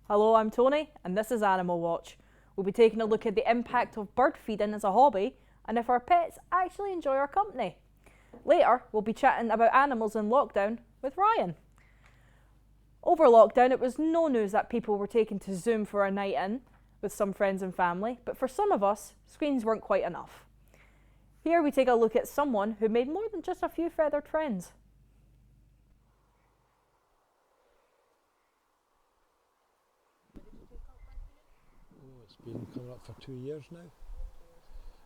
Hello, I'm Tony, and this is Animal Watch. We'll be taking a look at the impact of bird feeding as a hobby and if our pets actually enjoy our company. Later, we'll be chatting about animals in lockdown with Ryan. Over lockdown, it was no news that people were taking to Zoom for a night in with some friends and family, but for some of us, screens weren't quite enough. Here we take a look at someone who made more than just a few feathered friends. It's been coming up for 2 years now.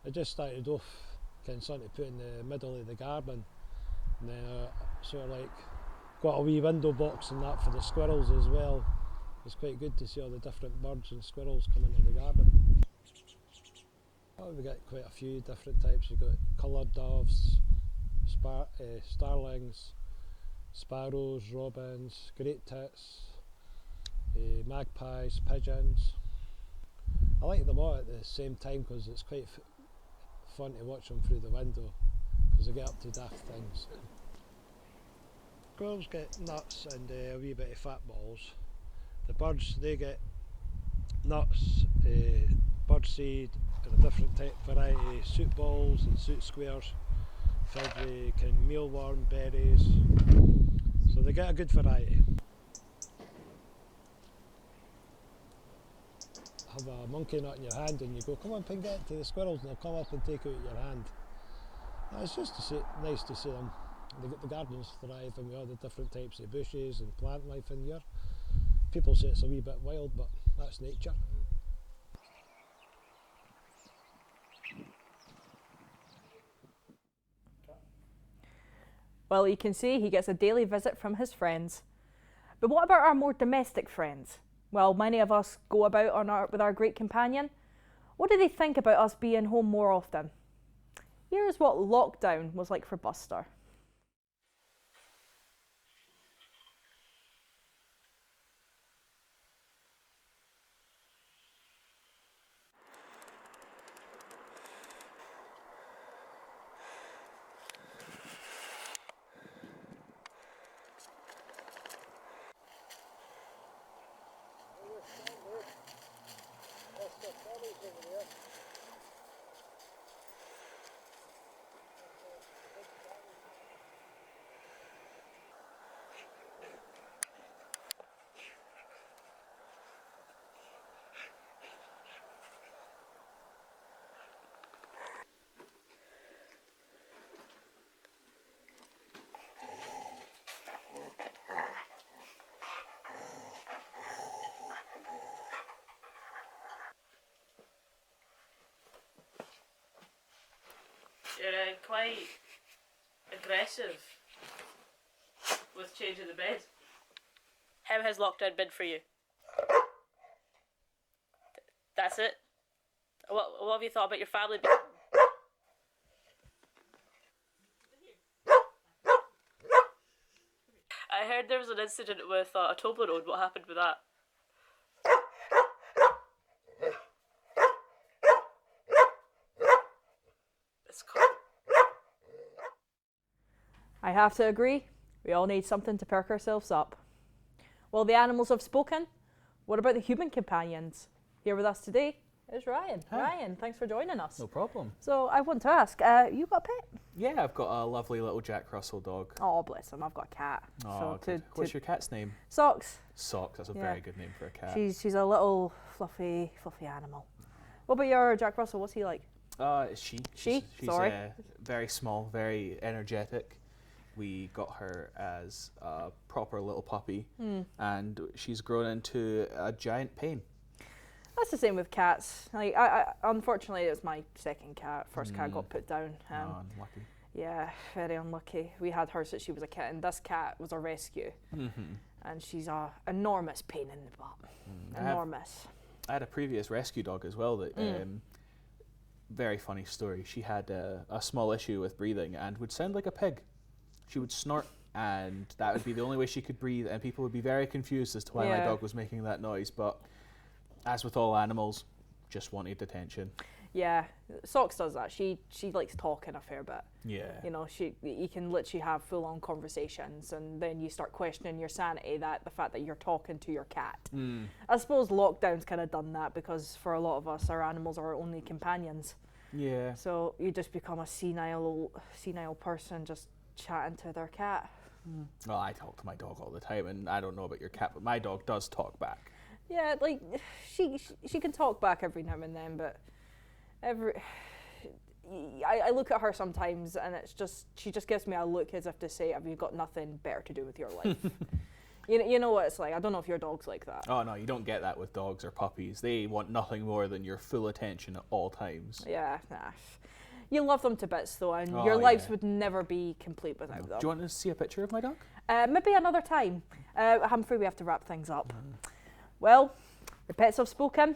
I just started off getting something to put in the middle of the garden, and then I sort of like got a wee window box and that for the squirrels as well. It's quite good to see all the different birds and squirrels come into the garden. Oh, we got quite a few different types. We've got coloured doves, starlings, sparrows, robins, great tits, magpies, pigeons. I like them all at the same time because it's quite fun to watch them through the window because they get up to daft things. Squirrels get nuts and a wee bit of fat balls. The birds, they get nuts, bird seed and a different type variety, soot balls and soot squares filled with kind of mealworm, berries, so they get a good variety. Have a monkey nut in your hand and you go, come on, ping it to the squirrels, and they'll come up and take it out of your hand. It's just nice to see them. The gardens thriving with all the different types of bushes and plant life in here. People say it's a wee bit wild, but that's nature. Well, you can see he gets a daily visit from his friends. But what about our more domestic friends? Well, many of us go about with our great companion. What do they think about us being home more often? Here's what lockdown was like for Buster. You're quite aggressive with changing the bed. How has lockdown been for you? That's it? What have you thought about your family? I heard there was an incident with a Toblerone. What happened with that? It's cool. I have to agree, we all need something to perk ourselves up. Well, the animals have spoken. What about the human companions? Here with us today is Ryan. Hi. Ryan, thanks for joining us. No problem. So I want to ask, you got a pet? Yeah, I've got a lovely little Jack Russell dog. Oh, bless him, I've got a cat. Oh, good. What's your cat's name? Socks. Socks. That's a very good name for a cat. She's a little fluffy animal. What about your Jack Russell? What's he like? She. She's Sorry. Very small, very energetic. We got her as a proper little puppy, and she's grown into a giant pain. That's the same with cats. Like, I unfortunately, it was my second cat. First cat got put down. Unlucky. Yeah, very unlucky. We had her since she was a kitten. This cat was a rescue, and she's a enormous pain in the butt. Enormous. I had a previous rescue dog as well that, very funny story. She had a small issue with breathing and would sound like a pig. She would snort, and that would be the only way she could breathe, and people would be very confused as to why my dog was making that noise. But as with all animals, just wanted attention. Yeah, Socks does that. She likes talking a fair bit. Yeah. You know, you can literally have full on conversations, and then you start questioning your sanity, that the fact that you're talking to your cat. I suppose lockdown's kind of done that, because for a lot of us, our animals are our only companions. Yeah. So you just become a senile person just chatting to their cat. Well, I talk to my dog all the time, and I don't know about your cat, but my dog does talk back. Yeah, like she can talk back every now and then, but I look at her sometimes, and she just gives me a look as if to say, "Have you got nothing better to do with your life?" You know what it's like. I don't know if your dog's like that. Oh no, you don't get that with dogs or puppies. They want nothing more than your full attention at all times. Yeah, nah. You love them to bits though, and Oh, your lives yeah. would never be complete without them. Do you want to see a picture of my dog? Maybe another time. Humphrey, we have to wrap things up. Well, the pets have spoken.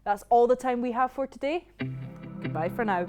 That's all the time we have for today. Goodbye for now.